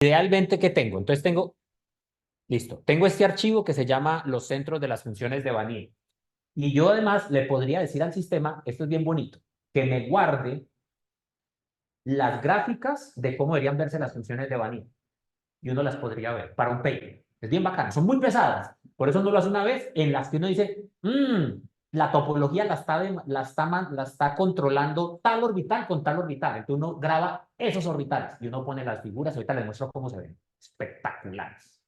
Idealmente, ¿qué tengo? Entonces tengo, listo, tengo este archivo que se llama los centros de las funciones de Vanille. Y yo además le podría decir al sistema, esto es bien bonito, que me guarde las gráficas de cómo deberían verse las funciones de Vanille. Y uno las podría ver para un paper. Es bien bacano, son muy pesadas. Por eso uno lo hace una vez en las que uno dice, la topología la está controlando tal orbital con tal orbital. Entonces uno graba esos orbitales y uno pone las figuras. Ahorita les muestro cómo se ven. Espectaculares.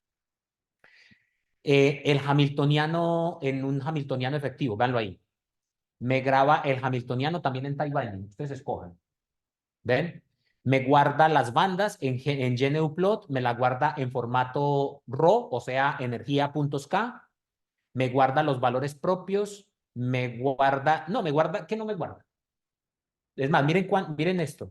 El hamiltoniano en un hamiltoniano efectivo, véanlo ahí. Me graba el hamiltoniano también en time binding. Ustedes escojan. ¿Ven? Me guarda las bandas en GNUplot, me la guarda en formato RAW, o sea, energía.k, me guarda los valores propios, me guarda, no, me guarda, ¿qué no me guarda? Es más, miren esto.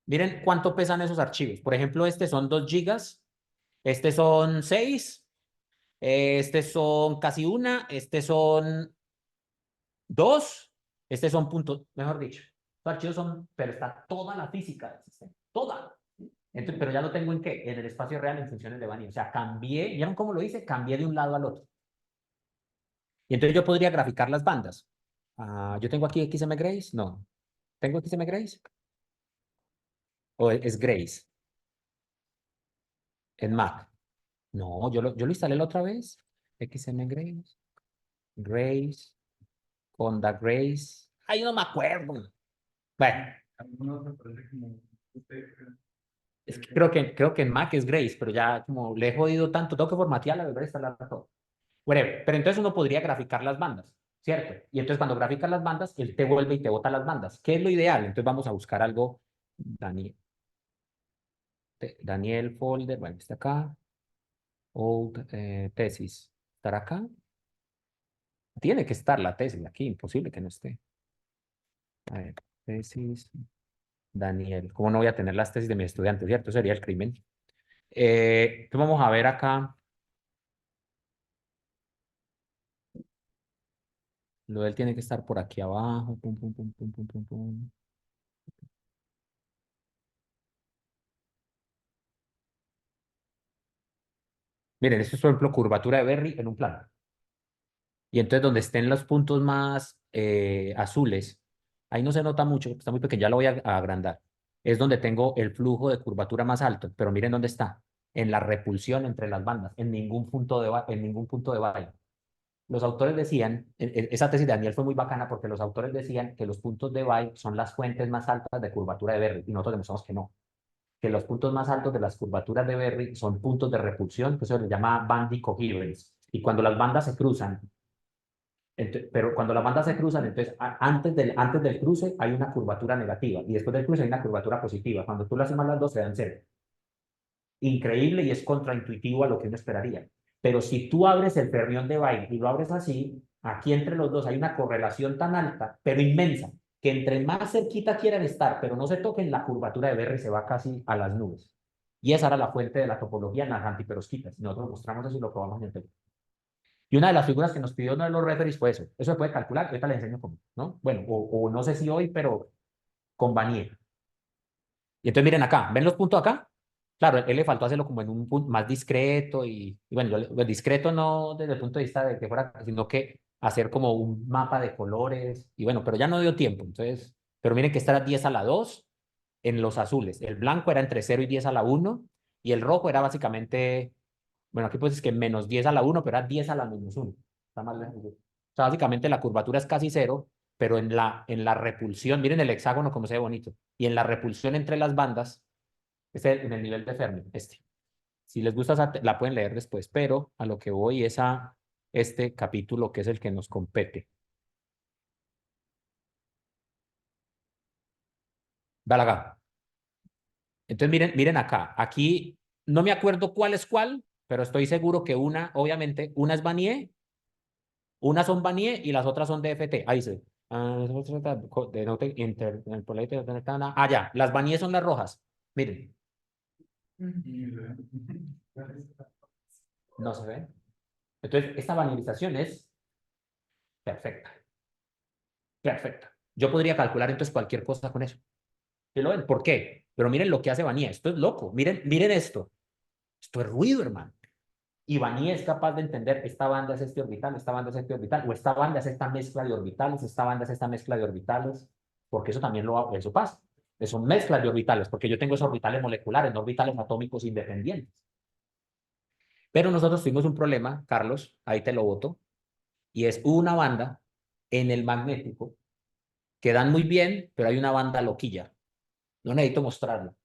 Miren cuánto pesan esos archivos. Por ejemplo, este son 2 gigas, este son 6, este son casi una, este son 2, este son puntos, mejor dicho. Los archivos son, pero está toda la física del sistema, toda. Entonces, pero ya lo tengo en qué? En el espacio real en funciones de Vanille. O sea, cambié, ¿vieron cómo lo hice? Cambié de un lado al otro. Y entonces yo podría graficar las bandas. Yo tengo aquí XM Grace. No. ¿Tengo XM Grace? ¿O es Grace en Mac? No, yo lo instalé la otra vez. XM Grace. Grace. Conda Grace. Ay, no me acuerdo. Bueno, es que creo que en Mac es Grace, pero ya como le he jodido tanto, tengo que formatearla, volver a instalarla todo. Whatever. Pero entonces uno podría graficar las bandas, ¿cierto? Y entonces cuando graficas las bandas, él te vuelve y te bota las bandas. ¿Qué es lo ideal? Entonces vamos a buscar algo. Daniel, Daniel folder, bueno, está acá. Old tesis. ¿Estará acá? Tiene que estar la tesis aquí, imposible que no esté. A ver, tesis, Daniel. ¿Cómo no voy a tener las tesis de mis estudiantes, cierto? Sería el crimen. Entonces vamos a ver acá. Lo de él tiene que estar por aquí abajo. Pum, pum, pum, pum, pum, pum, pum. Miren, esto es, por ejemplo, curvatura de Berry en un plano. Y entonces donde estén los puntos más azules, ahí no se nota mucho, está muy pequeño, ya lo voy a agrandar. Es donde tengo el flujo de curvatura más alto, pero miren dónde está, en la repulsión entre las bandas, en ningún punto de valle. Los autores decían, esa tesis de Daniel fue muy bacana porque los autores decían que los puntos de Bay son las fuentes más altas de curvatura de Berry y nosotros demostramos que no, que los puntos más altos de las curvaturas de Berry son puntos de repulsión, que eso se llama band coherence. Y cuando las bandas se cruzan, pero cuando las bandas se cruzan, entonces antes del cruce hay una curvatura negativa y después del cruce hay una curvatura positiva. Cuando tú las sumas las dos, se dan cero. Increíble y es contraintuitivo a lo que uno esperaría. Pero si tú abres el fermión de Wien y lo abres así, aquí entre los dos hay una correlación tan alta, pero inmensa, que entre más cerquita quieran estar, pero no se toquen, la curvatura de Berry se va casi a las nubes. Y esa era la fuente de la topología en las antiperovskitas. Nosotros mostramos eso y lo probamos en el tema. Y una de las figuras que nos pidió uno de los referees fue eso. Eso se puede calcular, ahorita les enseño cómo, ¿no? Bueno, o no sé si hoy, pero con Vanier. Y entonces miren acá, ¿ven los puntos acá? Claro, él le faltó hacerlo como en un punto más discreto y bueno, pues discreto no desde el punto de vista de que fuera, sino que hacer como un mapa de colores y bueno, pero ya no dio tiempo, entonces, pero miren que esta era 10 a la 2 en los azules, el blanco era entre 0 y 10 a la 1 y el rojo era básicamente, bueno, aquí pues es que menos 10 a la 1 pero era 10 a la menos 1. Está más lejos. O sea, básicamente la curvatura es casi cero, pero en la repulsión, miren el hexágono como se ve bonito, y en la repulsión entre las bandas, en el nivel de Fermi, este. Si les gusta, la pueden leer después, pero a lo que voy es a este capítulo que es el que nos compete. Vale acá. Entonces, miren acá. Aquí no me acuerdo cuál es cuál, pero estoy seguro que obviamente, una es Vanier, unas son Vanier y las otras son DFT. Ahí se. Ya. Las Vanier son las rojas. Miren. No se ve. Entonces, esta vanierización es perfecta. Perfecta. Yo podría calcular entonces cualquier cosa con eso. ¿Sí lo ven? ¿Por qué? Pero miren lo que hace Vanier. Esto es loco. Miren esto. Esto es ruido, hermano. Y Vanier es capaz de entender, esta banda es este orbital, esta banda es este orbital, o esta banda es esta mezcla de orbitales, esta banda es esta mezcla de orbitales, porque eso también eso pasa. Son mezclas de orbitales, porque yo tengo esos orbitales moleculares, no orbitales atómicos independientes. Pero nosotros tuvimos un problema, Carlos, ahí te lo boto, y es una banda en el magnético que dan muy bien, pero hay una banda loquilla. No necesito mostrarlo.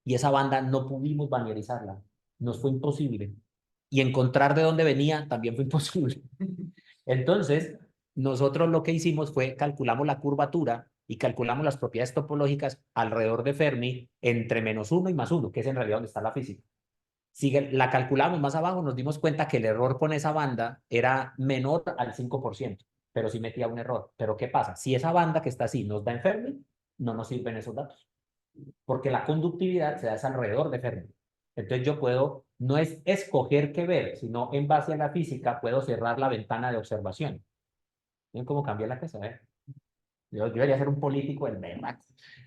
Y esa banda no pudimos banierizarla. Nos fue imposible. Y encontrar de dónde venía también fue imposible. Entonces, nosotros lo que hicimos fue calculamos la curvatura y calculamos las propiedades topológicas alrededor de Fermi entre -1 y +1, que es en realidad donde está la física. Si la calculamos más abajo, nos dimos cuenta que el error con esa banda era menor al 5%, pero sí metía un error. Pero ¿qué pasa? Si esa banda que está así nos da en Fermi, no nos sirven esos datos, porque la conductividad se da alrededor de Fermi. Entonces yo puedo, no es escoger qué ver, sino en base a la física puedo cerrar la ventana de observación. ¿Ven cómo cambia la cosa? Yo debería ser un político del verdad.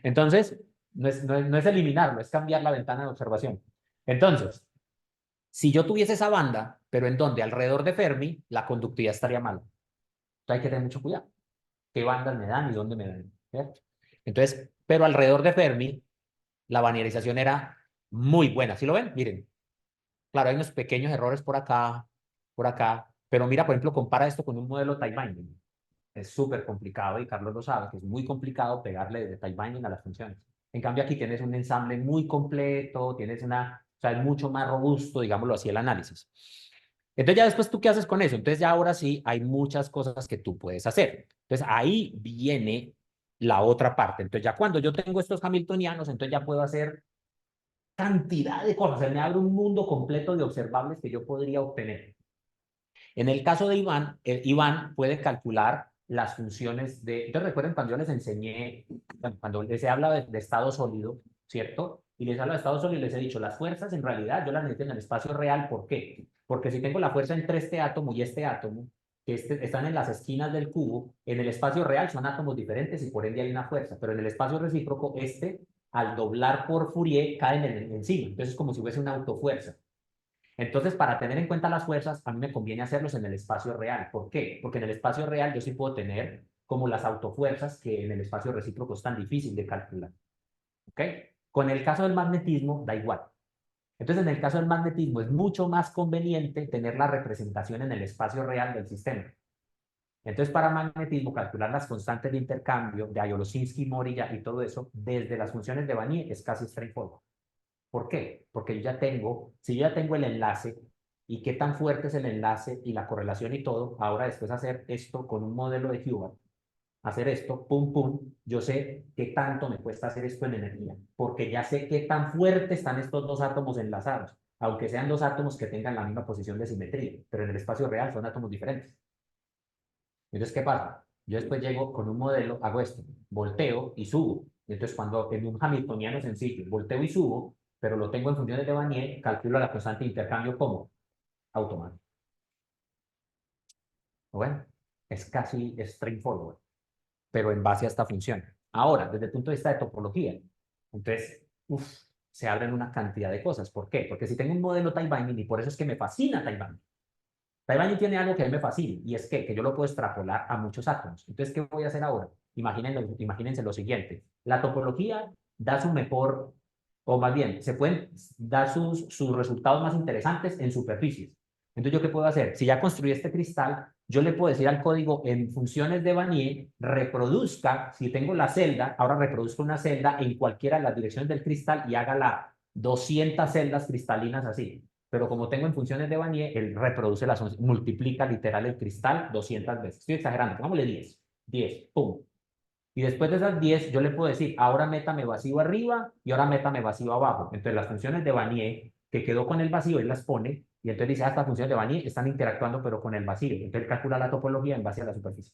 Entonces, no es eliminarlo, es cambiar la ventana de observación. Entonces, si yo tuviese esa banda, pero en donde alrededor de Fermi, la conductividad estaría mal. Entonces hay que tener mucho cuidado. ¿Qué bandas me dan y dónde me dan? ¿Cierto? Entonces, pero alrededor de Fermi, la banerización era muy buena. ¿Sí lo ven? Miren, claro, hay unos pequeños errores por acá, pero mira, por ejemplo, compara esto con un modelo time binding. Es súper complicado y Carlos lo sabe, que es muy complicado pegarle de time binding a las funciones. En cambio, aquí tienes un ensamble muy completo, o sea, es mucho más robusto, digámoslo así, el análisis. Entonces, ya después, ¿tú qué haces con eso? Entonces, ya ahora sí hay muchas cosas que tú puedes hacer. Entonces, ahí viene la otra parte. Entonces, ya cuando yo tengo estos hamiltonianos, entonces ya puedo hacer cantidad de cosas. Se me abre un mundo completo de observables que yo podría obtener. En el caso de Iván, Iván puede calcular las funciones de... Entonces recuerden cuando yo les enseñé, cuando les he hablado de estado sólido, ¿cierto? Y les hablo de estado sólido y les he dicho, las fuerzas en realidad yo las necesito en el espacio real. ¿Por qué? Porque si tengo la fuerza entre este átomo y este átomo, que están en las esquinas del cubo, en el espacio real son átomos diferentes y por ende hay una fuerza, pero en el espacio recíproco, al doblar por Fourier, caen encima. Entonces es como si hubiese una autofuerza. Entonces, para tener en cuenta las fuerzas, a mí me conviene hacerlos en el espacio real. ¿Por qué? Porque en el espacio real yo sí puedo tener como las autofuerzas que en el espacio recíproco es tan difícil de calcular. ¿Ok? Con el caso del magnetismo, da igual. Entonces, en el caso del magnetismo es mucho más conveniente tener la representación en el espacio real del sistema. Entonces, para magnetismo, calcular las constantes de intercambio de Ayolowski, Morilla y todo eso, desde las funciones de Vanier es casi straightforward. ¿Por qué? Porque si yo ya tengo el enlace y qué tan fuerte es el enlace y la correlación y todo, ahora después hacer esto con un modelo de Hubbard, hacer esto, pum, pum, yo sé qué tanto me cuesta hacer esto en energía, porque ya sé qué tan fuertes están estos dos átomos enlazados, aunque sean dos átomos que tengan la misma posición de simetría, pero en el espacio real son átomos diferentes. Entonces, ¿qué pasa? Yo después llego con un modelo, hago esto, volteo y subo. Y entonces, cuando en un hamiltoniano sencillo, volteo y subo, pero lo tengo en funciones de Vanier, calculo la constante de intercambio como automático. Bueno, es casi straightforward, pero en base a esta función. Ahora, desde el punto de vista de topología, entonces, se abren una cantidad de cosas. ¿Por qué? Porque si tengo un modelo time binding, y por eso es que me fascina time binding, Taiwan tiene algo que a mí me fascina y es que yo lo puedo extrapolar a muchos átomos. Entonces, ¿qué voy a hacer ahora? Imagínense lo siguiente. La topología da su mejor, o más bien, se pueden dar sus resultados más interesantes en superficies. Entonces, ¿yo qué puedo hacer? Si ya construí este cristal, yo le puedo decir al código en funciones de Vanier, reproduzca, si tengo la celda, ahora reproduzca una celda en cualquiera de las direcciones del cristal y hágala 200 celdas cristalinas así. Pero como tengo en funciones de Vanier, él reproduce multiplica literal el cristal 200 veces. Estoy exagerando, pongámosle 10, pum. Y después de esas 10, yo le puedo decir, ahora métame vacío arriba y ahora métame vacío abajo. Entonces las funciones de Vanier, que quedó con el vacío, él las pone, y entonces dice, estas funciones de Vanier están interactuando pero con el vacío. Entonces él calcula la topología en base a la superficie,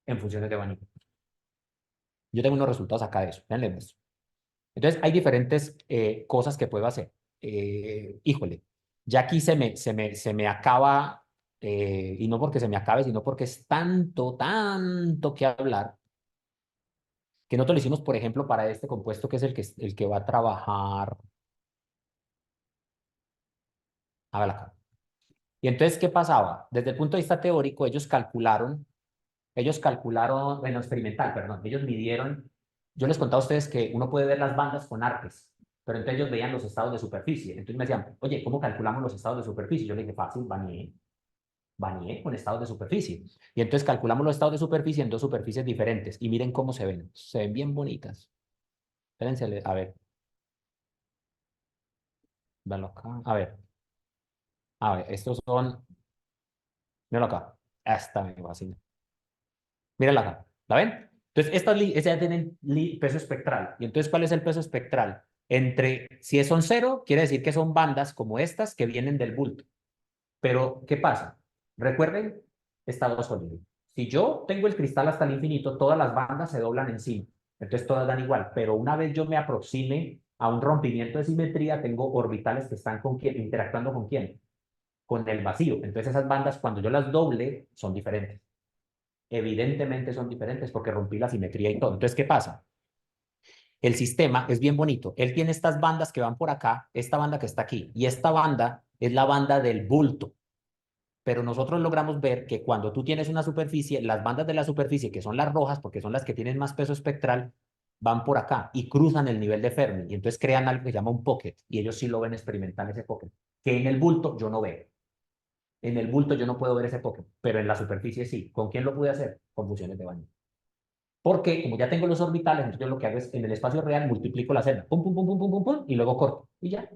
en funciones de Vanier. Yo tengo unos resultados acá de eso, vean esto. Entonces, hay diferentes cosas que puedo hacer. Híjole, ya aquí se me acaba y no porque se me acabe, sino porque es tanto, tanto que hablar, que nosotros lo hicimos, por ejemplo, para este compuesto que es el que va a trabajar, a ver acá. Y entonces, ¿qué pasaba? Desde el punto de vista teórico, bueno, experimental, perdón, ellos midieron, yo les contaba a ustedes que uno puede ver las bandas con artes, pero entonces ellos veían los estados de superficie. Entonces me decían, oye, ¿cómo calculamos los estados de superficie? Yo le dije, fácil, baneé con estados de superficie. Y entonces calculamos los estados de superficie en dos superficies diferentes. Y miren cómo se ven. Se ven bien bonitas. Espérense, véanlo acá. A ver, estos son, míralo acá. Esta me fascina. Mírala acá. ¿La ven? Entonces, estas ya tienen peso espectral. ¿Y entonces cuál es el peso espectral? Si son cero, quiere decir que son bandas como estas que vienen del bulto. Pero, ¿qué pasa? Recuerden, estado sólido. Si yo tengo el cristal hasta el infinito, todas las bandas se doblan encima. Entonces todas dan igual. Pero una vez yo me aproxime a un rompimiento de simetría, tengo orbitales que están interactuando con quién? Con el vacío. Entonces esas bandas, cuando yo las doble, son diferentes. Evidentemente son diferentes porque rompí la simetría y todo. Entonces, ¿qué pasa? El sistema es bien bonito. Él tiene estas bandas que van por acá, esta banda que está aquí, y esta banda es la banda del bulto. Pero nosotros logramos ver que cuando tú tienes una superficie, las bandas de la superficie, que son las rojas, porque son las que tienen más peso espectral, van por acá y cruzan el nivel de Fermi. Y entonces crean algo que se llama un pocket. Y ellos sí lo ven experimental ese pocket. Que en el bulto yo no veo. En el bulto yo no puedo ver ese pocket, pero en la superficie sí. ¿Con quién lo pude hacer? Con fusiones de baño. Porque como ya tengo los orbitales, entonces yo lo que hago es en el espacio real multiplico la celda, pum, pum, pum, pum, pum, pum, pum, y luego corto. Y ya.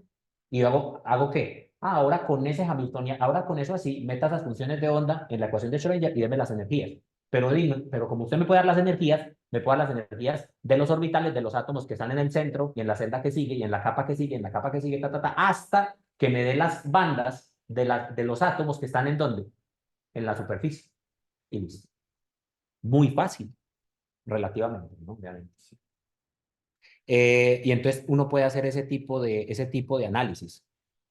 ¿Y hago qué? Ahora con ese Hamiltonian, ahora con eso así, meta esas funciones de onda en la ecuación de Schrödinger y deme las energías. Pero como usted me puede dar las energías, me puede dar las energías de los orbitales de los átomos que están en el centro y en la celda que sigue y en la capa que sigue, en la capa que sigue, hasta que me dé las bandas de los átomos que están en dónde? En la superficie. Y listo. Muy fácil, relativamente, ¿no? Obviamente. Y entonces uno puede hacer ese tipo de análisis.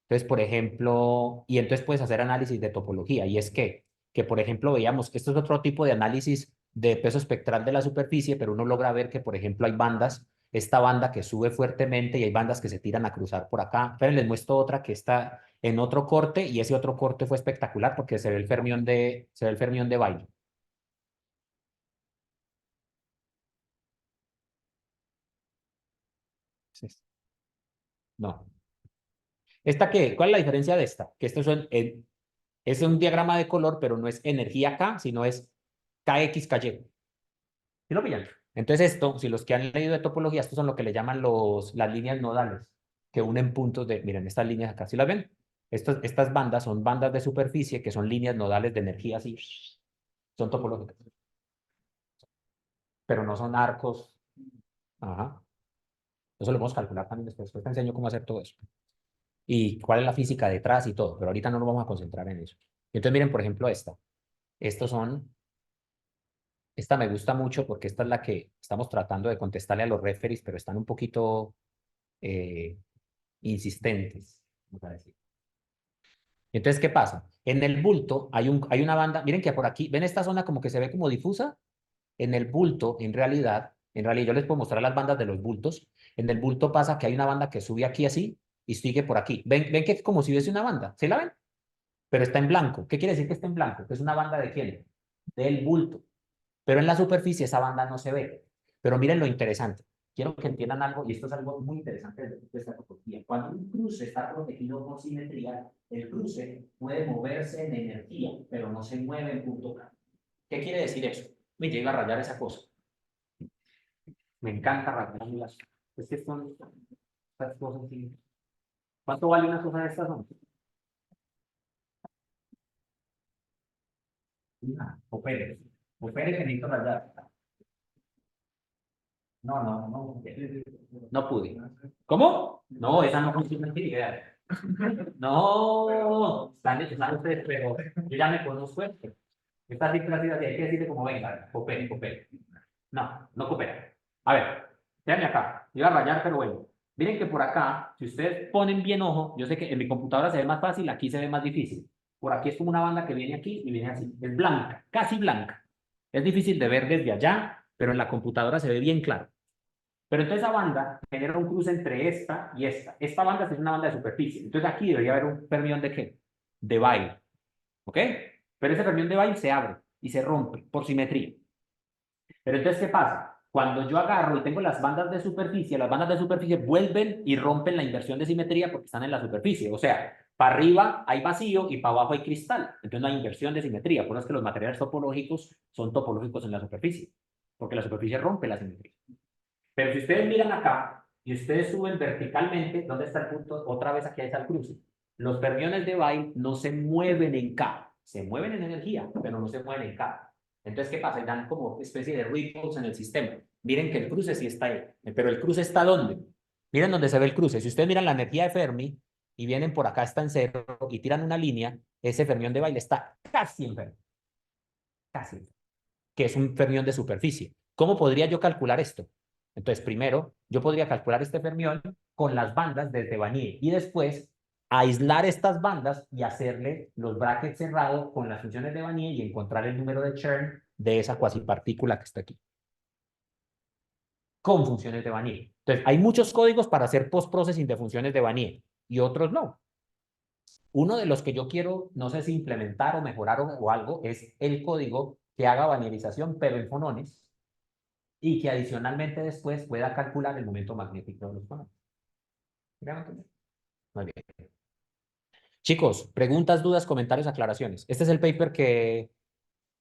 Entonces, por ejemplo, y entonces puedes hacer análisis de topología. Y es que, por ejemplo, veíamos, esto es otro tipo de análisis de peso espectral de la superficie, pero uno logra ver que, por ejemplo, hay bandas, esta banda que sube fuertemente y hay bandas que se tiran a cruzar por acá. Pero les muestro otra que está en otro corte y ese otro corte fue espectacular porque se ve el fermión de Bailey. Sí. No. ¿Cuál es la diferencia de esta? Que estos son, es un diagrama de color, pero no es energía K, sino es KX, KY. ¿Sí lo pillan? Entonces esto, si los que han leído de topología, estos son lo que le llaman las líneas nodales, que unen puntos miren, estas líneas acá, ¿sí las ven? Estas bandas son bandas de superficie que son líneas nodales de energía, así, son topológicas, pero no son arcos. Ajá. Eso lo podemos calcular también después te enseño cómo hacer todo eso. Y cuál es la física detrás y todo, pero ahorita no nos vamos a concentrar en eso. Entonces miren, por ejemplo, esta. Estos son Esta me gusta mucho porque esta es la que estamos tratando de contestarle a los referees, pero están un poquito eh, insistentes, vamos a decir. Entonces, ¿qué pasa? En el bulto hay una banda, miren que por aquí, ¿ven esta zona como que se ve como difusa? En el bulto, en realidad yo les puedo mostrar las bandas de los bultos. En el bulto pasa que hay una banda que sube aquí así y sigue por aquí. ¿Ven que es como si hubiese una banda? ¿Sí la ven? Pero está en blanco. ¿Qué quiere decir que está en blanco? Que es una banda de quién? Del bulto. Pero en la superficie esa banda no se ve. Pero miren lo interesante. Quiero que entiendan algo, y esto es algo muy interesante de esta topología. Cuando un cruce está protegido por simetría, el cruce puede moverse en energía, pero no se mueve en punto K. ¿Qué quiere decir eso? Me llega a rayar esa cosa. Me encanta rayarlas. Es que son estas cosas. Sí. ¿Cuánto vale una cosa de estas? Opere. Opere que necesito rayar. No, no, no. No pude. ¿Cómo? No, esa no funciona en idea. No, están ustedes, pero yo ya me conozco esto. Estas discrepancias hay que decirle como venga, coopere, coopere. No, no coopera. A ver, véanme acá. Iba a rayar, pero bueno. Miren que por acá, si ustedes ponen bien ojo, yo sé que en mi computadora se ve más fácil, aquí se ve más difícil. Por aquí es como una banda que viene aquí y viene así. Es blanca, casi blanca. Es difícil de ver desde allá, pero en la computadora se ve bien claro. Pero entonces esa banda genera un cruce entre esta y esta. Esta banda es una banda de superficie. Entonces aquí debería haber un fermión de ¿qué? De Weyl. ¿Ok? Pero ese fermión de Weyl se abre y se rompe por simetría. Pero entonces, ¿qué pasa? Cuando yo agarro y tengo las bandas de superficie vuelven y rompen la inversión de simetría porque están en la superficie. O sea, para arriba hay vacío y para abajo hay cristal. Entonces no hay inversión de simetría. Por eso es que los materiales topológicos son topológicos en la superficie, porque la superficie rompe la simetría. Pero si ustedes miran acá y ustedes suben verticalmente, ¿dónde está el punto? Otra vez aquí está el cruce. Los fermiones de Weyl no se mueven en K, se mueven en energía, pero no se mueven en K. Entonces, ¿qué pasa? Dan como especie de ripples en el sistema. Miren que el cruce sí está ahí, pero ¿el cruce está dónde? Miren dónde se ve el cruce. Si ustedes miran la energía de Fermi y vienen por acá, está en cero, y tiran una línea, ese fermión de Weyl está casi en Fermi, casi en Fermi, que es un fermión de superficie. ¿Cómo podría yo calcular esto? Entonces, primero, yo podría calcular este fermión con las bandas desde Vanier y después aislar estas bandas y hacerle los brackets cerrados con las funciones de Vanier y encontrar el número de Chern de esa cuasipartícula que está aquí con funciones de Vanier. Entonces, hay muchos códigos para hacer post-processing de funciones de Vanier y otros no. Uno de los que yo quiero, no sé si implementar o mejorar o algo, es el código que haga vanierización, pero en fonones, y que adicionalmente después pueda calcular el momento magnético de los fonones. Muy bien. Chicos, preguntas, dudas, comentarios, aclaraciones. Este es el paper que...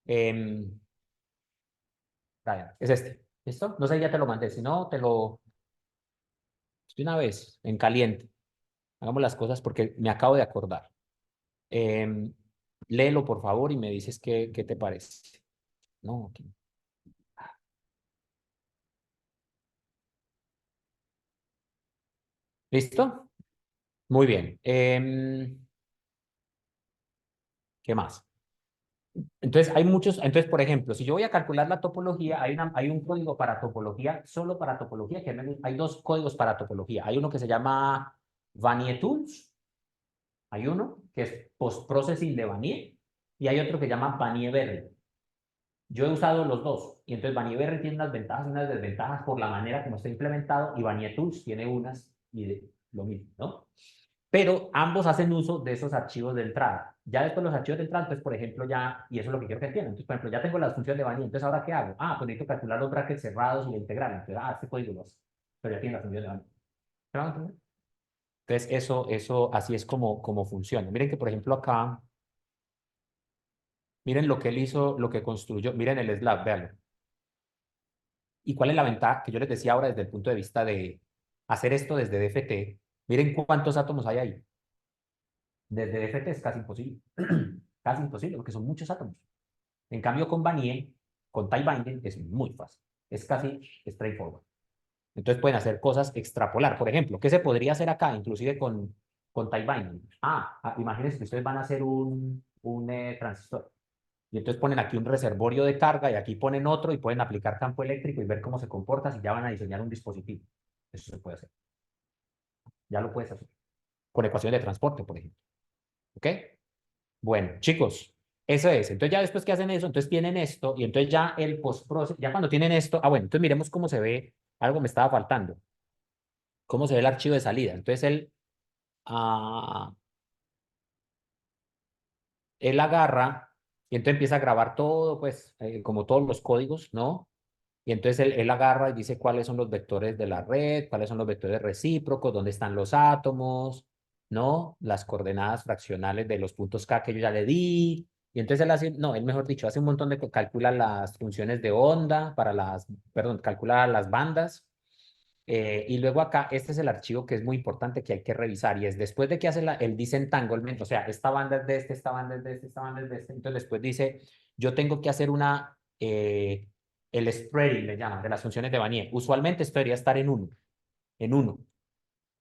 Brian, es este. ¿Listo? No sé, ya te lo mandé. Si no, te lo... De una vez, en caliente. Hagamos las cosas porque me acabo de acordar. Em, léelo, por favor, y me dices qué te parece. No, aquí. ¿Listo? Muy bien. ¿Qué más? Entonces, hay muchos, entonces, por ejemplo, si yo voy a calcular la topología, hay un código para topología, solo para topología, que hay dos códigos para topología. Hay uno que se llama Vanier Tools, hay uno que es post-processing de Vanier, y hay otro que se llama Vanier-Berry. Yo he usado los dos, y entonces Vanier-Berry tiene unas ventajas y unas desventajas por la manera como está implementado, y Vanier Tools tiene unas y lo mismo, ¿no? Pero ambos hacen uso de esos archivos de entrada. Ya después los archivos de entrada, entonces, por ejemplo, ya, y eso es lo que quiero que entiendan. Entonces, por ejemplo, ya tengo las funciones de Vanier, entonces, ¿ahora qué hago? Ah, pues necesito calcular los brackets cerrados y la integral. Entonces, este código lo hace, pero ya tiene las funciones de Vanier. ¿Me van a entender? Entonces, así es como funciona. Miren que, por ejemplo, acá, miren lo que él hizo, lo que construyó, miren el slab, véanlo. ¿Y cuál es la ventaja que yo les decía ahora desde el punto de vista de hacer esto desde DFT? Miren cuántos átomos hay ahí. Desde DFT es casi imposible. Casi imposible, porque son muchos átomos. En cambio, con Vanier, con tie binding, es muy fácil. Es casi straightforward. Entonces pueden hacer cosas extrapolar. Por ejemplo, ¿qué se podría hacer acá, inclusive con tie binding? Imagínense que ustedes van a hacer un transistor. Y entonces ponen aquí un reservorio de carga y aquí ponen otro y pueden aplicar campo eléctrico y ver cómo se comporta si ya van a diseñar un dispositivo. Eso se puede hacer. Ya lo puedes hacer. Con ecuaciones de transporte, por ejemplo. ¿Ok? Bueno, chicos, eso es. Entonces ya después que hacen eso, entonces tienen esto y entonces ya el post-process, ya cuando tienen esto, bueno, entonces miremos cómo se ve, algo me estaba faltando, cómo se ve el archivo de salida. Entonces ah, él agarra y entonces empieza a grabar todo, pues, como todos los códigos, ¿no? Y entonces él agarra y dice cuáles son los vectores de la red, cuáles son los vectores recíprocos, dónde están los átomos, ¿no? Las coordenadas fraccionales de los puntos K que yo ya le di. Y entonces él hace, no, él mejor dicho, hace un montón de, calcula las funciones de onda para perdón, calcula las bandas. Y luego acá, este es el archivo que es muy importante que hay que revisar y es después de que hace el disentanglement, o sea, esta banda es de este, esta banda es de este, esta banda es de este, entonces después dice, yo tengo que hacer el spreading, le llaman, de las funciones de Vanier. Usualmente esto debería estar en uno,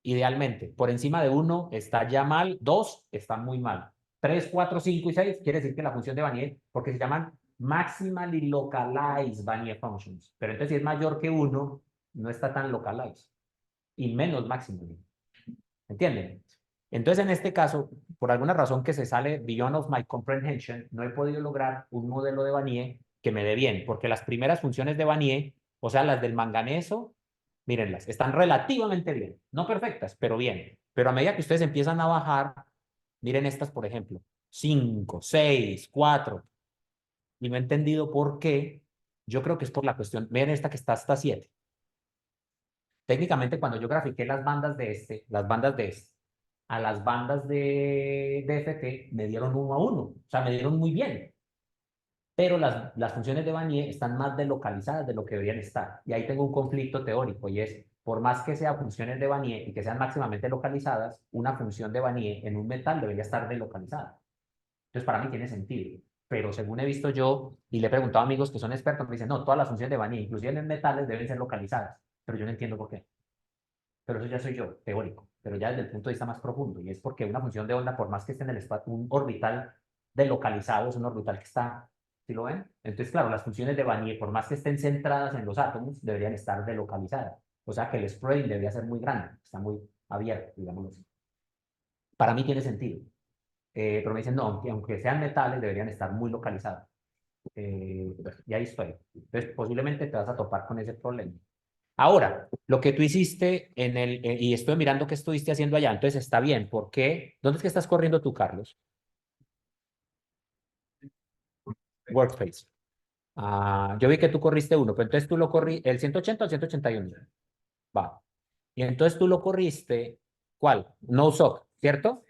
idealmente. Por encima de uno está ya mal, dos está muy mal. 3, 4, 5 y 6 quiere decir que la función de Vanier, porque se llaman maximally localized Vanier functions, pero entonces si es mayor que uno, no está tan localized y menos maximally. ¿Entienden? Entonces, en este caso, por alguna razón que se sale beyond of my comprehension, no he podido lograr un modelo de Vanier que me dé bien, porque las primeras funciones de Vanier, o sea, las del manganeso, mírenlas, están relativamente bien, no perfectas, pero bien. Pero a medida que ustedes empiezan a bajar, miren estas, por ejemplo, 5, 6, 4, y no he entendido por qué. Yo creo que es por la cuestión, miren esta que está hasta 7. Técnicamente, cuando yo grafiqué las bandas de este, a las bandas de FT, me dieron 1 a 1, o sea, me dieron muy bien. Pero las funciones de Vanier están más delocalizadas de lo que deberían estar. Y ahí tengo un conflicto teórico, y es, por más que sean funciones de Vanier y que sean máximamente localizadas, una función de Vanier en un metal debería estar delocalizada. Entonces, para mí tiene sentido. Pero según he visto yo, y le he preguntado a amigos que son expertos, me dicen, no, todas las funciones de Vanier, inclusive en metales, deben ser localizadas. Pero yo no entiendo por qué. Pero eso ya soy yo, teórico, pero ya desde el punto de vista más profundo, y es porque una función de onda, por más que esté en el espacio, un orbital delocalizado, es un orbital que está, ¿sí lo ven? Entonces, claro, las funciones de Vanier, por más que estén centradas en los átomos, deberían estar delocalizadas. O sea que el spreading debería ser muy grande, está muy abierto, digamos así. Para mí tiene sentido. Pero me dicen, no, aunque sean metales, deberían estar muy localizados. Y ahí estoy. Entonces, posiblemente te vas a topar con ese problema. Ahora, lo que tú hiciste y estoy mirando qué estuviste haciendo allá, entonces está bien. ¿Por qué? ¿Dónde es que estás corriendo tú, Carlos? Workspace. Ah, yo vi que tú corriste uno, pero entonces tú lo corrí, el 180 o el 181. Va. Y entonces tú lo corriste, ¿cuál? No SOC, ¿cierto?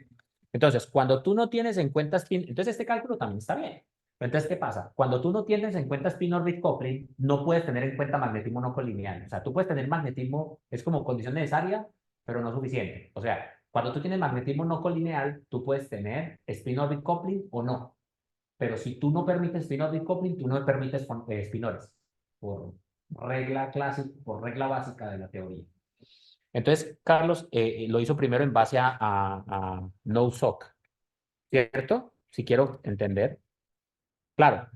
Entonces, cuando tú no tienes en cuenta spin, entonces este cálculo también está bien. Entonces, ¿qué pasa? Cuando tú no tienes en cuenta spin orbit coupling, no puedes tener en cuenta magnetismo no colineal. O sea, tú puedes tener magnetismo, es como condición necesaria, pero no suficiente. O sea, cuando tú tienes magnetismo no colineal, tú puedes tener spin orbit coupling o no. Pero si tú no permites spin orbit coupling, tú no permites spinores, por regla clásica, por regla básica de la teoría. Entonces, Carlos lo hizo primero en base a no SOC, ¿cierto? Si quiero entender. Claro,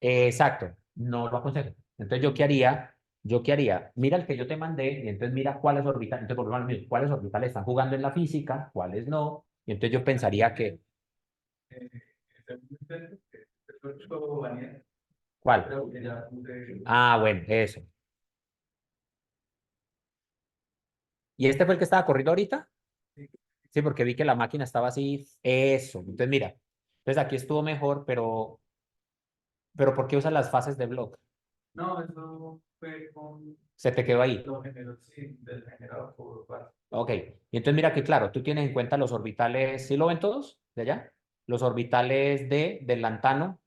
exacto, no lo aconsejo. Entonces, ¿yo qué haría? ¿Yo qué haría? Mira el que yo te mandé y entonces mira cuáles orbitales, entonces, por ejemplo, cuáles orbitales están jugando en la física, cuáles no. Y entonces yo pensaría que, ¿cuál? Ah, bueno, eso. ¿Y este fue el que estaba corriendo ahorita? Sí, porque vi que la máquina estaba así. Eso. Entonces, mira. Entonces aquí estuvo mejor, pero ¿por qué usas las fases de Bloch? No, eso fue con Se te quedó ahí. lo generó, sí, del generado por base. Ok. Y entonces mira que claro, tú tienes en cuenta los orbitales, ¿sí lo ven todos? ¿De allá? Los orbitales del lantano.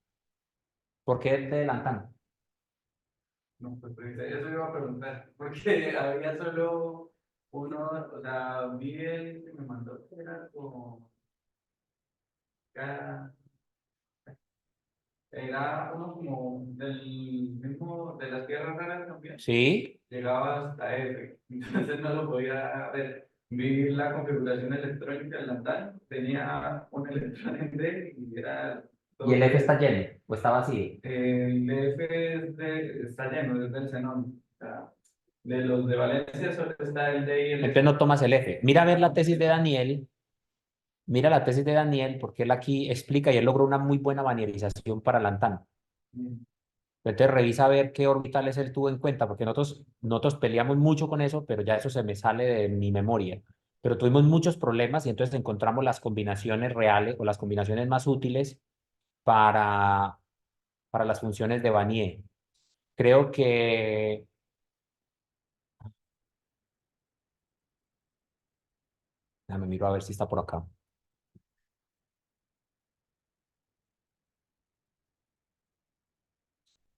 ¿Por qué de lantano? No, pues eso iba a preguntar, porque había solo uno, o sea, vi el que me mandó, que era como, era, era uno como del mismo, de las tierras raras también, Sí. llegaba hasta F, entonces no lo podía ver. Vi la configuración electrónica del Lantan, tenía un electrón en D y era ¿Y el todo F está D. lleno o está vacío? El DF está lleno, es del xenón. O sea, de los de Valencia solo está el D y el Entonces F. no tomas el F. Mira a ver la tesis de Daniel. Mira la tesis de Daniel porque él aquí explica y él logró una muy buena vanierización para lantano. Entonces revisa a ver qué orbitales él tuvo en cuenta, porque nosotros peleamos mucho con eso, pero ya eso se me sale de mi memoria. Pero tuvimos muchos problemas y entonces encontramos las combinaciones reales o las combinaciones más útiles para, para las funciones de Vanier. Creo que, déjame miro a ver si está por acá.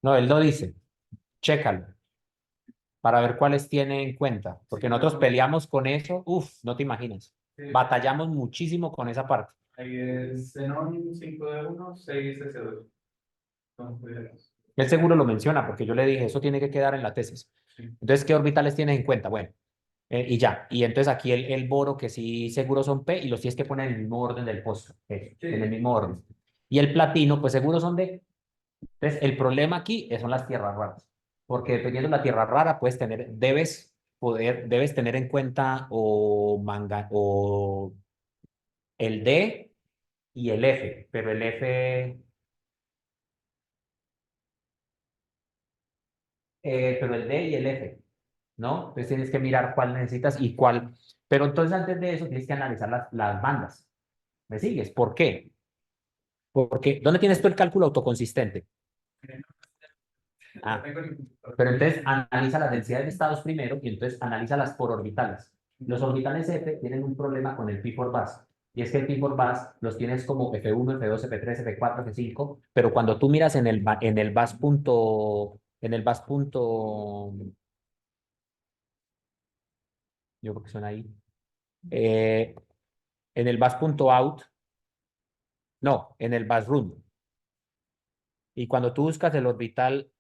No, él lo dice. Chécalo para ver cuáles tiene en cuenta, porque Sí, nosotros pero peleamos con eso, no te imaginas. sí, Batallamos muchísimo con esa parte. ahí es xenón 5D1, 6S2. Entonces, Él seguro lo menciona porque yo le dije, eso tiene que quedar en la tesis. sí. Entonces, ¿qué orbitales tienes en cuenta? Bueno, y ya. Y entonces aquí el boro, que sí seguro son P, y los tienes que poner en el mismo orden del pozo, en el Sí, mismo orden. Y el platino, pues seguro son D. Entonces, el problema aquí son las tierras raras. Porque dependiendo de la tierra rara, puedes tener, debes debes tener en cuenta o el D y el F, pero el F, pero el D y el F, ¿no? Entonces tienes que mirar cuál necesitas y cuál. Pero entonces antes de eso tienes que analizar las bandas. ¿Me sigues? ¿Por qué? Porque, ¿dónde tienes tú el cálculo autoconsistente? Lo Ah, tengo en el computador. pero entonces analiza las densidades de estados primero y entonces analízalas por orbitales. Los orbitales F tienen un problema con el pi por base. Y es que el pi por base los tienes como F1, F2, F3, F4, F5, pero cuando tú miras en el bus punto, yo creo que son ahí, eh, en el bus punto out, no, en el bus room. Y cuando tú buscas el orbital,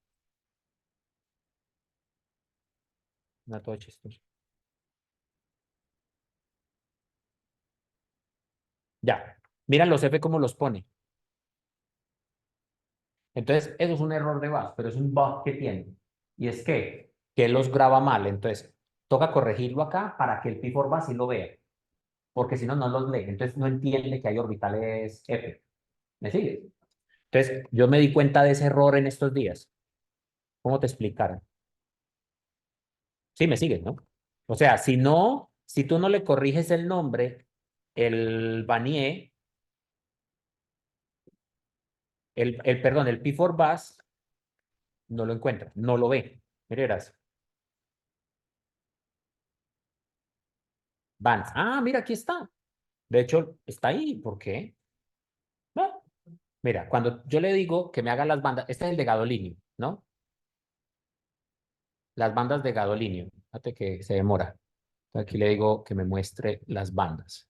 no, todo chistoso. Ya, mira los F cómo los pone. Entonces, eso es un error de bus, pero es un bug que tiene. Y es que él los graba mal. Entonces, toca corregirlo acá para que el P4 sí lo vea, porque si no, no los lee. Entonces, no entiende que hay orbitales F. ¿Me sigues? Entonces, yo me di cuenta de ese error en estos días. ¿Cómo te explicaron? Sí, me sigues, ¿no? O sea, si no, si tú no le corriges el nombre, el Vanier, perdón, el P4 bus no lo encuentra, no lo ve. Mire, verás. Vans. Ah, mira, aquí está. De hecho, está ahí. ¿Por qué? No. Mira, cuando yo le digo que me haga las bandas, este es el de gadolinio, ¿no? Las bandas de gadolinio. Fíjate que se demora. Aquí le digo que me muestre las bandas.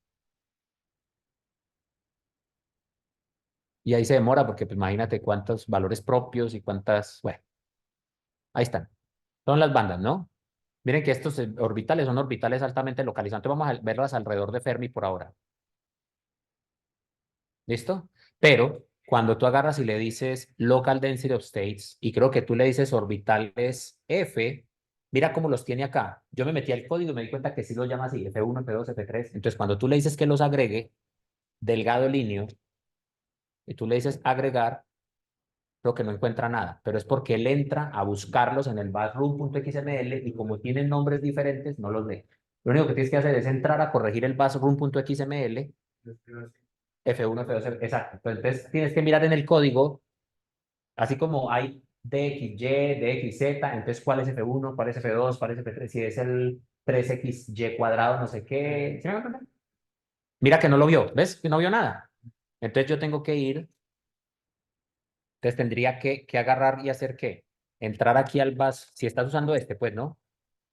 Y ahí se demora porque pues, imagínate cuántos valores propios y cuántas, bueno, ahí están. Son las bandas, ¿no? Miren que estos orbitales son orbitales altamente localizantes. Vamos a verlas alrededor de Fermi por ahora. ¿Listo? Pero cuando tú agarras y le dices local density of states, y creo que tú le dices orbitales F, mira cómo los tiene acá. Yo me metí al código y me di cuenta que sí los llama así, F1, F2, F3. Entonces, cuando tú le dices que los agregue, delgado línea, y tú le dices agregar, creo que no encuentra nada, pero es porque él entra a buscarlos en el busroom.xml y como tienen nombres diferentes, no los lee. Lo único que tienes que hacer es entrar a corregir el busroom.xml, F1, F2, exacto. Entonces tienes que mirar en el código, así como hay DXY, DXZ, entonces cuál es F1, cuál es F2, cuál es F3, si es el 3XY cuadrado, no sé qué. ¿Sí me entiendes? Mira que no lo vio, ¿ves? Que no vio nada. Entonces yo tengo que ir, entonces tendría que agarrar y hacer qué. Entrar aquí al bus, si estás usando este, pues, ¿no?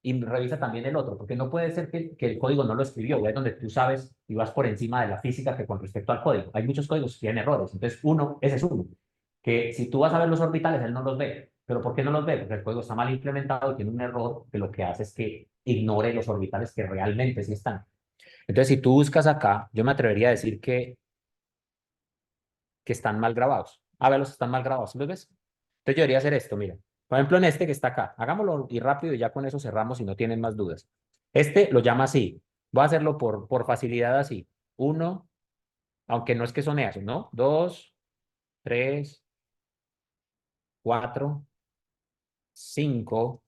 Y revisa también el otro, porque no puede ser que el código no lo escribió, es donde tú sabes y vas por encima de la física que con respecto al código. Hay muchos códigos que tienen errores, entonces uno, ese es uno, que si tú vas a ver los orbitales, él no los ve. ¿Pero por qué no los ve? Porque el código está mal implementado y tiene un error que lo que hace es que ignore los orbitales que realmente sí están. Entonces, si tú buscas acá, yo me atrevería a decir que están mal grabados. A ver, los están mal grabados, ¿sí los ves? Entonces yo debería hacer esto, mira. Por ejemplo, en este que está acá, hagámoslo y rápido y ya con eso cerramos si no tienen más dudas. Este lo llama así. Voy a hacerlo por facilidad así. Uno, aunque no es que son esos, ¿no? Dos, tres, cuatro, cinco,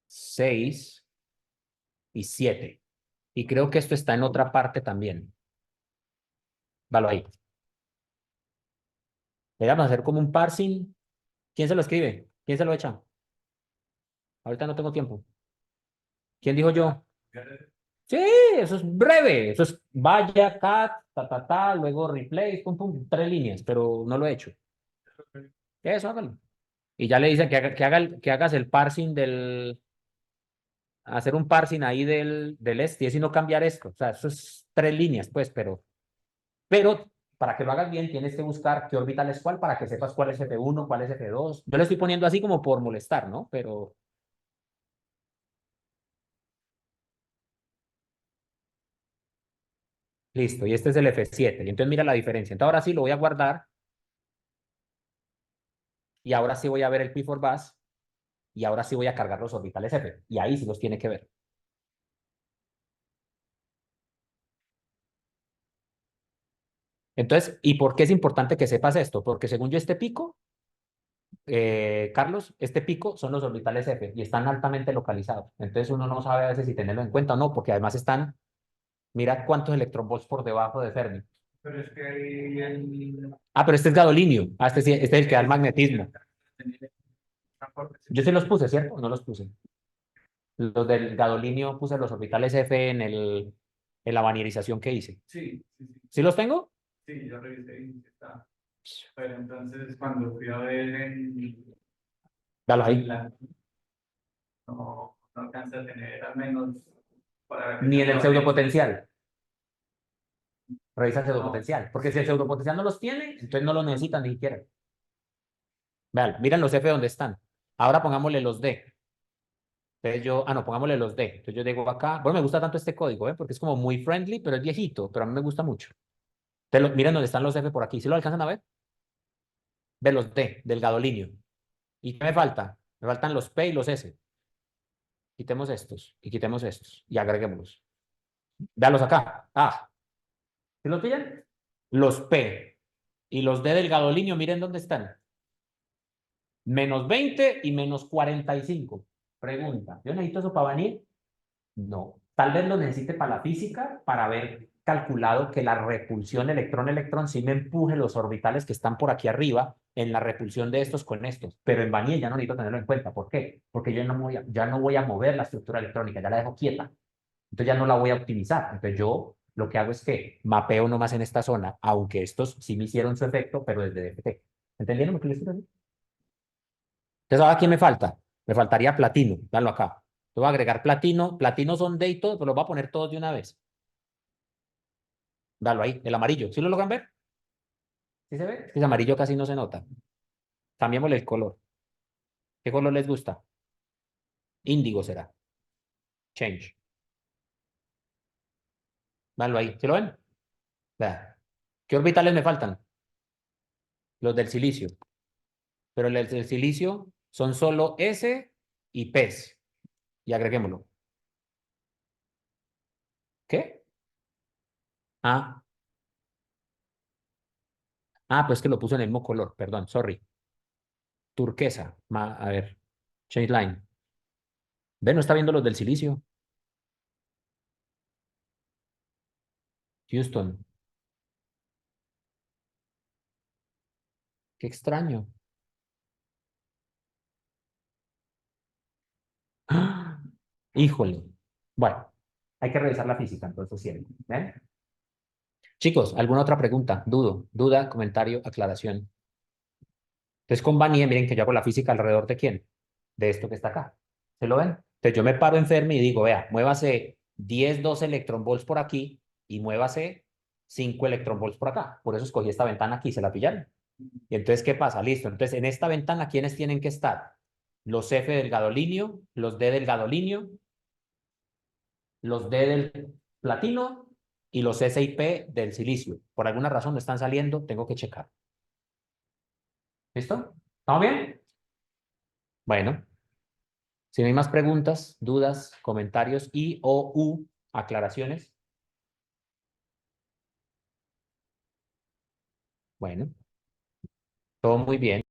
seis y siete. Y creo que esto está en otra parte también. Valo ahí. Le vamos a hacer como un parsing. ¿Quién se lo escribe? ¿Quién se lo echa? Ahorita no tengo tiempo. ¿Quién dijo yo? Sí, eso es breve. Eso es vaya, cat, luego replace, pum, pum, 3 líneas, pero no lo he hecho. Eso, hágalo. Y ya le dicen que hagas el parsing hacer un parsing ahí del este, y no cambiar esto. O sea, eso es 3 líneas, pues, pero para que lo hagas bien, tienes que buscar qué orbital es cuál para que sepas cuál es F1, cuál es F2. Yo le estoy poniendo así como por molestar, ¿no? Pero listo, y este es el F7. Y entonces mira la diferencia. Entonces ahora sí lo voy a guardar y ahora sí voy a ver el P4 bus. y ahora sí voy a cargar los orbitales F. Y ahí sí los tiene que ver. Entonces, ¿y por qué es importante que sepas esto? Porque según yo este pico, Carlos, este pico son los orbitales F y están altamente localizados. Entonces uno no sabe a veces si tenerlo en cuenta o no, porque además están, mira cuántos electronvolts por debajo de Fermi. Pero es que ahí el... Ah, pero este es gadolinio. Ah, este, este es el que da el magnetismo. Yo sí los puse, ¿cierto? No los puse. Los del gadolinio puse los orbitales F en la vanierización que hice. Sí, sí, sí. ¿Sí los tengo? Sí, yo revisé y está. Pero entonces cuando fui a ver Dalo ahí. la, no alcanza a tener al menos para que Ni en tenga el variantes. pseudopotencial. Revisa el No, pseudopotencial. Porque si el sí, pseudopotencial no los tiene, entonces no los necesitan ni siquiera. Vean, miren los F donde están. Ahora pongámosle los D. Entonces yo, no, pongámosle los D. Entonces yo digo acá, bueno, me gusta tanto este código, porque es como muy friendly, pero es viejito, pero a mí me gusta mucho. Miren dónde están los F por aquí. ¿Sí lo alcanzan a ver? Ve los D del gadolinio. ¿Y qué me falta? Me faltan los P y los S. Quitemos estos y quitemos estos y agreguémoslos. Véalos acá. ¿Sí los pillan? Los P y los D del gadolinio, miren dónde están. -20 y -45. Pregunta, ¿yo necesito eso para venir? No. Tal vez lo necesite para la física, para haber calculado que la repulsión electrón-electrón sí me empuje los orbitales que están por aquí arriba en la repulsión de estos con estos. Pero en Vanille ya no necesito tenerlo en cuenta. ¿Por qué? Porque yo ya no voy a mover la estructura electrónica, ya la dejo quieta. Entonces ya no la voy a optimizar. Entonces yo lo que hago es que mapeo nomás en esta zona, aunque estos sí me hicieron su efecto, pero desde DFT. ¿Entendieron lo que les estoy diciendo? Entonces, ¿ahora qué me falta? Me faltaría platino. Dalo acá. Te voy a agregar platino. Platino son D y todo, pero los voy a poner todos de una vez. Dalo ahí, el amarillo. ¿Sí lo logran ver? ¿Sí se ve? Es que ese amarillo casi no se nota. Cambiémosle el color. ¿Qué color les gusta? Índigo será. Change. Dalo ahí. ¿Sí lo ven? Vea. ¿Qué orbitales me faltan? Los del silicio. Pero los del silicio son solo S y P's. Y agreguémoslo. ¿Qué? Ah, pues que lo puso en el mismo color. Perdón, sorry. Turquesa. A ver. Change line. ¿Ven? ¿No está viendo los del silicio? Houston. Qué extraño. ¡Ah! Híjole. Bueno, hay que revisar la física, entonces siempre. ¿Ven? Chicos, ¿alguna otra pregunta? Duda, comentario, aclaración. Entonces con Vanier, miren que yo hago la física alrededor de quién? De esto que está acá. ¿Se lo ven? Entonces yo me paro en Fermi y digo, vea, muévase 10, 12 electronvolts por aquí y muévase 5 electronvolts por acá. Por eso escogí esta ventana aquí, ¿se la pillaron? Y entonces, ¿qué pasa? Listo. Entonces, en esta ventana, ¿quiénes tienen que estar? Los F del gadolinio, los D del gadolinio, los D del platino y los S y P del silicio. Por alguna razón no están saliendo, tengo que checar. ¿Listo? ¿Estamos bien? Bueno, si no hay más preguntas, dudas, comentarios y o u aclaraciones. Bueno, todo muy bien.